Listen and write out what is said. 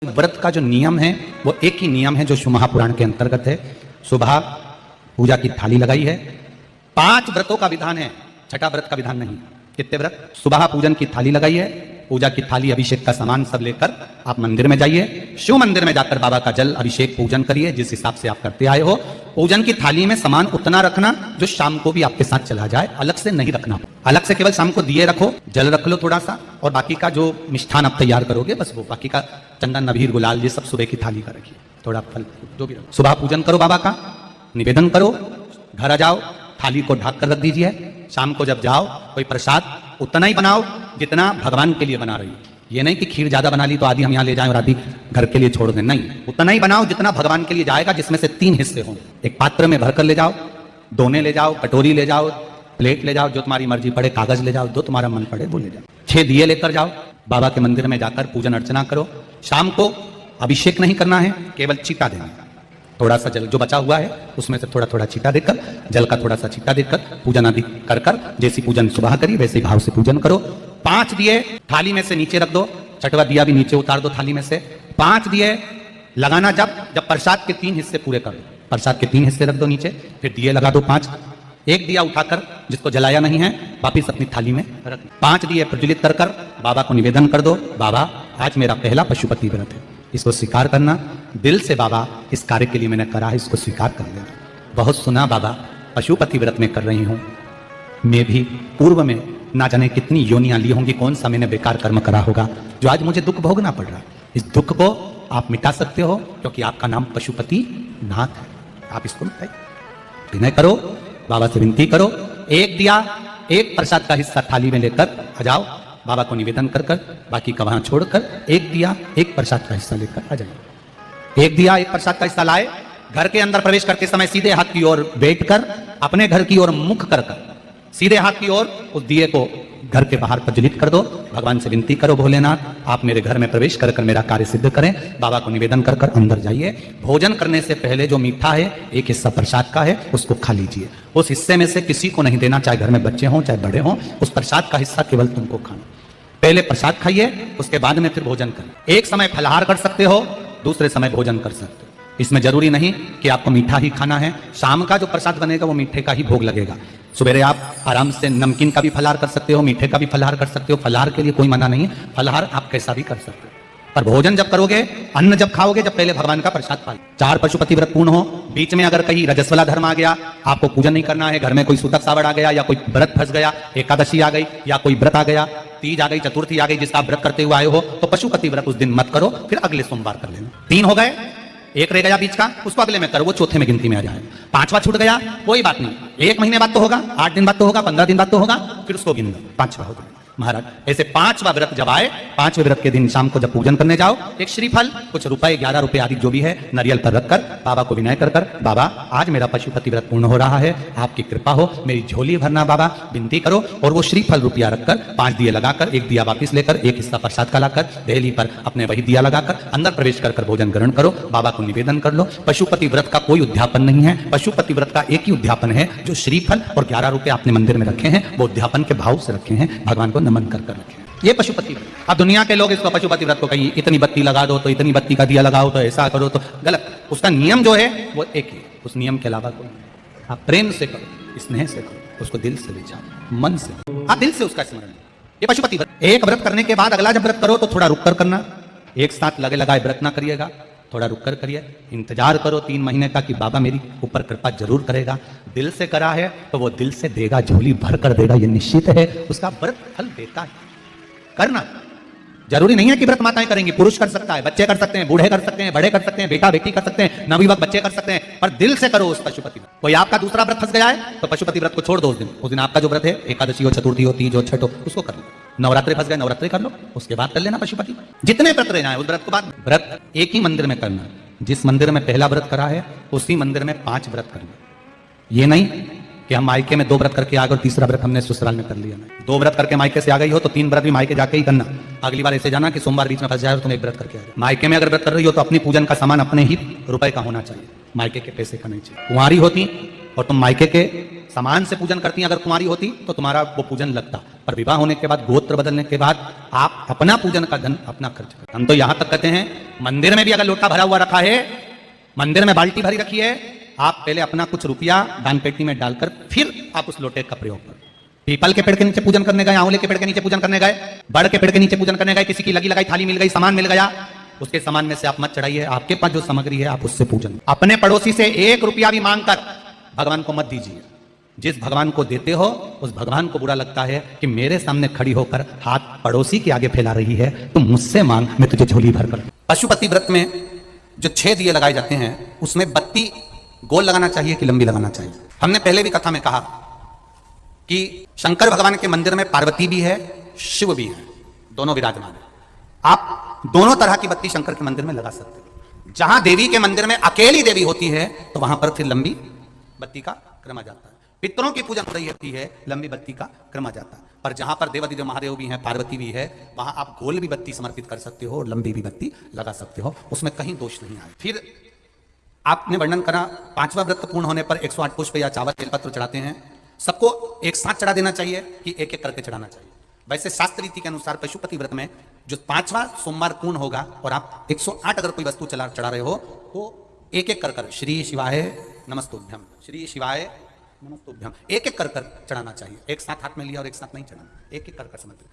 व्रत का जो नियम है वो एक ही नियम है जो शिव महापुराण के अंतर्गत है। सुबह पूजा की थाली लगाई है। 5 व्रतों का विधान है, छठा व्रत का विधान नहीं। कितने व्रत? सुबह पूजन की थाली लगाई है, पूजा की थाली, अभिषेक का सामान सब लेकर आप मंदिर में जाइए। शिव मंदिर में जाकर बाबा का जल अभिषेक पूजन करिए जिस हिसाब से आप करते आए हो। पूजन की थाली में सामान उतना रखना जो शाम को भी आपके साथ चला जाए, अलग से नहीं रखना। अलग से केवल शाम को दिए रखो, जल रख लो थोड़ा सा, और बाकी का जो मिष्ठान आप तैयार करोगे बस वो, बाकी का चंदन नबीर गुलाल ये सब सुबह की थाली का रखिए, थोड़ा फल जो भी रखो। सुबह पूजन करो, बाबा का निवेदन करो, घर आ जाओ, थाली को ढक कर रख दीजिए। शाम को जब जाओ कोई प्रसाद उतना ही बनाओ जितना भगवान के लिए बना रही हो। ये नहीं कि खीर ज्यादा बना ली तो आधी हम यहाँ ले जाएं और आधी घर के लिए छोड़ दें, नहीं, उतना ही बनाओ जितना भगवान के लिए जाएगा, जिसमें से 3 हिस्से हों। एक पात्र में भरकर ले जाओ, दोने ले जाओ, कटोरी ले जाओ, प्लेट ले जाओ, जो तुम्हारी मर्जी पड़े, कागज ले जाओ, जो तुम्हारा मन पड़े वो ले जाओ। 6 दिए लेकर जाओ, बाबा के मंदिर में जाकर पूजन अर्चना करो। शाम को अभिषेक नहीं करना है, केवल छींटा देना है। थोड़ा सा जल जो बचा हुआ है उसमें से थोड़ा थोड़ा छींटा देकर, जल का थोड़ा सा छींटा देकर पूजन आदि कर कर, जैसी पूजन सुबह करी वैसे भाव से पूजन करो। 5 दिए थाली में से नीचे रख दो, छठवा दिया भी नीचे उतार दो थाली में से। 5 दिए लगाना जब प्रसाद के 3 हिस्से पूरे कर दो, प्रसाद के 3 हिस्से रख दो नीचे, फिर दिए लगा दो 5। एक दिया उठाकर जिसको जलाया नहीं है वापिस अपनी थाली में रख। 5 दिए प्रज्वलित कर कर बाबा को निवेदन कर दो, बाबा आज मेरा पहला पशुपति व्रत है, इसको स्वीकार करना। दिल से बाबा इस कार्य के लिए मैंने करा है, इसको स्वीकार कर लेना। बहुत सुना बाबा पशुपति व्रत में कर रही हूं, मैं भी पूर्व में ना जाने कितनी योनियां ली होंगी, कौन सा मैंने बेकार कर्म करा होगा जो आज मुझे दुख भोगना पड़ रहा है। इस दुख को आप मिटा सकते हो क्योंकि आपका नाम पशुपति नाथ है। आप इसको मिटाइए, विनय करो, बाबा से विनती करो। एक दिया, एक प्रसाद का हिस्सा थाली में लेकर आ जाओ, बाबा को निवेदन कर कर, बाकी का वहां छोड़कर एक दिया एक प्रसाद का हिस्सा लेकर आ जाइए। एक दिया एक प्रसाद का हिस्सा लाए, घर के अंदर प्रवेश करते समय सीधे हाथ की ओर बैठकर, अपने घर की ओर मुख कर कर सीधे हाथ की ओर उस दिए को घर के बाहर प्रज्वलित कर दो। भगवान से विनती करो, भोलेनाथ आप मेरे घर में प्रवेश कर कर मेरा कार्य सिद्ध करें। बाबा को निवेदन कर कर अंदर जाइए। भोजन करने से पहले जो मीठा है, एक हिस्सा प्रसाद का है, उसको खा लीजिए। उस हिस्से में से किसी को नहीं देना, चाहे घर में बच्चे हों चाहे बड़े हों, उस प्रसाद का हिस्सा केवल तुमको खाना। पहले प्रसाद खाइए, उसके बाद में फिर भोजन करिए। एक समय फलाहार कर सकते हो, दूसरे समय भोजन कर सकते हो। इसमें जरूरी नहीं कि आपको मीठा ही खाना है। शाम का जो प्रसाद बनेगा वो मीठे का ही भोग लगेगा। सवेरे आप आराम से नमकीन का भी फलाहार कर सकते हो, मीठे का भी फलाहार कर सकते हो। फलाहार के लिए कोई मना नहीं है, फलाहार आप कैसा भी कर सकते हो। पर भोजन जब करोगे, अन्न जब खाओगे, जब पहले भगवान का प्रसाद पालो। 4 पशुपति व्रत पूर्ण हो, बीच में अगर कहीं रजस्वला धर्म आ गया, आपको पूजन नहीं करना है, घर में कोई सूतक सावड़ आ गया, या कोई व्रत फंस गया, एकादशी आ गई, या कोई व्रत आ गया, तीज आ गई, चतुर्थी आ गई, जिसका आप व्रत करते हुए आए हो, तो पशुपति व्रत उस दिन मत करो, फिर अगले सोमवार कर लेना। 3 हो गए, एक रह गया बीच का, उसको अगले में करो, वो चौथे में गिनती में आ जाए। 5वां छूट गया, कोई बात नहीं, 1 महीने बाद तो होगा, 8 दिन बाद तो होगा, 15 दिन बाद तो होगा, फिर उसको गिन दो, 5वां हो गया। महाराज ऐसे 5वां व्रत जब आए, 5वें व्रत के दिन शाम को जब पूजन करने जाओ, एक श्रीफल, कुछ रुपए, 11 रुपए आदि जो भी है, नारियल पर रखकर बाबा को विनय कर कर, बाबा आज मेरा पशुपति व्रत पूर्ण हो रहा है, आपकी कृपा हो, मेरी झोली भरना बाबा, विनती करो। और वो श्रीफल रुपया रखकर 5 दिए लगाकर, एक दिया वापिस लेकर, एक हिस्सा प्रसाद का लाकर देहली पर अपने वही दिया लगाकर अंदर प्रवेश कर भोजन ग्रहण करो। बाबा को निवेदन कर लो। पशुपति व्रत का कोई उद्यापन नहीं है, पशुपति व्रत का एक ही उद्यापन है, जो श्रीफल और 11 रुपए आपने मंदिर में रखे हैं, वो उद्यापन के भाव से रखे हैं, भगवान को नमन कर कर रखे। ये पशुपति व्रत। अब दुनिया के लोग इसको पशुपति व्रत को कहीं इतनी बत्ती लगा दो, तो इतनी बत्ती का दिया लगाओ, तो ऐसा करो, तो गलत। उसका नियम जो है वो एक ही, उस नियम के अलावा कोई नहीं। आप प्रेम से करो, स्नेह से करो, उसको दिल से ले जाओ, मन से, आप दिल से उसका स्मरण। ये पशुपति व्रत। एक व्रत करने के बाद अगला जब व्रत करो तो थोड़ा रुक कर करना, एक साथ लगे लगाए व्रत ना करिएगा, थोड़ा रुक कर करिए। इंतजार करो 3 महीने का कि बाबा मेरी ऊपर कृपा जरूर करेगा। दिल से करा है तो वो दिल से देगा, झोली भर कर देगा, ये निश्चित है। उसका व्रत फल देता है। करना जरूरी नहीं है कि व्रत माताएं करेंगी, पुरुष कर सकता है, बच्चे कर सकते हैं, बूढ़े कर सकते हैं, बड़े कर सकते हैं, बेटा बेटी कर सकते हैं, नवयुवक बच्चे कर सकते हैं, पर दिल से करो उस पशुपति व्रत। कोई आपका दूसरा व्रत फंस गया है तो पशुपति व्रत को छोड़ दो। उस दिन आपका जो व्रत है, एकादशी हो, चतुर्थी हो, तीज हो, छठ हो, उसको कर लो। नवरात्रि फंस गए, नवरात्रि कर लो, उसके बाद कर लेना पशुपति। जितने व्रत रह जाए उस व्रत के बाद, व्रत एक ही मंदिर में करना। जिस मंदिर में पहला व्रत करा है उसी मंदिर में 5 व्रत करना। ये नहीं कि हम मायके में 2 व्रत करके आ गए और तीसरा व्रत हमने ससुराल में कर लिया। 2 व्रत करके मायके से आ गई हो तो 3 व्रत भी मायके जाके ही करना। अगली बार ऐसे जाना कि सोमवार बीच में फंस जाए और तुम 1 व्रत करके आ जाए। मायके में अगर व्रत कर रही हो तो अपनी पूजन का सामान अपने ही रुपए का होना चाहिए, मायके के पैसे का नहीं चाहिए। कुंवारी होती और तुम मायके के सामान से पूजन करती, अगर कुंवारी होती तो तुम्हारा वो पूजन लगता, पर पर विवाह होने के बाद, गोत्र बदलने के बाद आप अपना पूजन का धन अपना खर्च करते। हम तो यहां तक कहते हैं मंदिर में भी अगर लोटा भरा हुआ रखा है, मंदिर में बाल्टी भरी रखी है, आप पहले अपना कुछ रुपया दान पेटी में डालकर फिर आप उस लोटे का प्रयोग करें। पीपल के पेड़ के नीचे पूजन करने गए, आंवले के पेड़ के नीचे पूजन करने गए, बड़ के पेड़ के नीचे पूजन करने गए, किसी की लगी लगाई थाली मिल गई, सामान मिल गया, उसके सामान में से आप मत चढ़ाइए। आपके पास जो सामग्री है आप उससे पूजन। अपने पड़ोसी से 1 रुपया भी मांगकर भगवान को मत दीजिए। जिस भगवान को देते हो उस भगवान को बुरा लगता है कि मेरे सामने खड़ी होकर हाथ पड़ोसी के आगे फैला रही है, तुम मुझसे मांग, मैं तुझे झोली भर कर। पशुपति व्रत में जो 6 दिए लगाए जाते हैं उसमें बत्ती गोल लगाना चाहिए कि लंबी लगाना चाहिए। हमने पहले भी कथा में कहा कि शंकर भगवान के मंदिर में पार्वती भी है, शिव भी है, दोनों विराजमान है। आप दोनों तरह की बत्ती शंकर के मंदिर में लगा सकते हो। जहां देवी के मंदिर में अकेली देवी होती है तो वहां पर फिर लंबी बत्ती का क्रम आ जाता है। पितरों की पूजा हो रही होती है, लंबी बत्ती का क्रम आ जाता है। पर जहां पर देवाधिदेव महादेव भी हैं, पार्वती भी है, वहां आप गोल भी बत्ती समर्पित कर सकते हो और लंबी भी बत्ती लगा सकते हो, उसमें कहीं दोष नहीं आए। फिर आपने वर्णन करा 5वां व्रत पूर्ण होने पर 108 पुष्प या चावल बेलपत्र चढ़ाते हैं। सबको एक साथ चढ़ा देना चाहिए कि एक एक करके चढ़ाना चाहिए। वैसे शास्त्र रीति के अनुसार पशुपति व्रत में जो 5वां सोमवार पूर्ण होगा और आप 108 अगर कोई वस्तु चढ़ा रहे हो तो एक एक कर श्री शिवाय नमस्तुभ्यम, श्री शिवाय नमस्तुभ्यम एक एक कर चढ़ाना चाहिए। एक साथ हाथ में लिया और एक साथ नहीं चढ़ाना, एक एक कर समर्पित।